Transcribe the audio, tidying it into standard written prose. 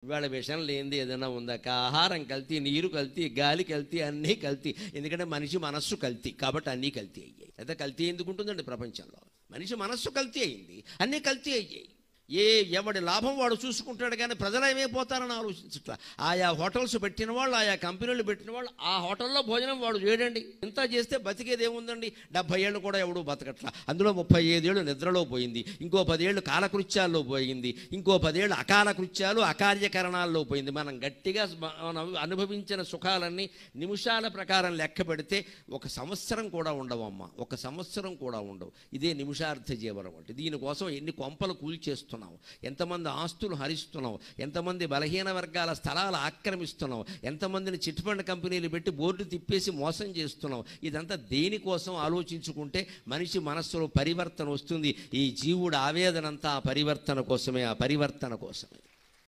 ఇవాళ విషం లేనిది ఏదైనా ఉందా? ఆహారం కల్తీ, నీరు కల్తీ, గాలి కల్తీ, అన్నీ కల్తీ. ఎందుకంటే మనిషి మనస్సు కల్తీ కాబట్టి అన్నీ కల్తీ అయ్యాయి. అయితే కల్తీ ఎందుకు ఉంటుందండి ప్రపంచంలో? మనిషి మనస్సు కల్తీ అయింది, అన్నీ కల్తీ అయ్యాయి. ఎవడి లాభం వాడు చూసుకుంటాడు కానీ ప్రజలు ఏమైపోతారని ఆలోచించట్లా. ఆయా హోటల్స్ పెట్టిన వాళ్ళు, ఆయా కంపెనీలు పెట్టిన వాళ్ళు ఆ హోటల్లో భోజనం వాడు చేయడండి. ఇంత చేస్తే బతికేది ఏముందండి? 70 ఏళ్ళు కూడా ఎవడు బతకట్లా. అందులో 35 ఏళ్ళు నిద్రలో పోయింది, ఇంకో 10 ఏళ్ళు కాలకృత్యాల్లో పోయింది, ఇంకో 10 ఏళ్ళు అకాల కృత్యాలు, అకార్యకరణాల్లో పోయింది. మనం గట్టిగా అనుభవించిన సుఖాలన్నీ నిమిషాల ప్రకారం లెక్క పెడితే 1 సంవత్సరం కూడా ఉండవమ్మా, 1 సంవత్సరం కూడా ఉండవు. ఇదే నిమిషార్థ జీవనం అంటే. దీనికోసం ఎన్ని కొంపలు కూల్చేస్తున్నాం, ఎంతమంది ఆస్తులు హరిస్తున్నాం, ఎంతమంది బలహీన వర్గాల స్థలాలు ఆక్రమిస్తున్నాం, ఎంతమందిని చిట్ ఫండ్ కంపెనీలు పెట్టి బోర్డు తిప్పేసి మోసం చేస్తున్నాం. ఇదంతా దేనికోసం ఆలోచించుకుంటే మనిషి మనస్సులో పరివర్తన వస్తుంది. ఈ జీవుడు ఆవేదనంతా ఆ పరివర్తన కోసమే, ఆ పరివర్తన కోసమే.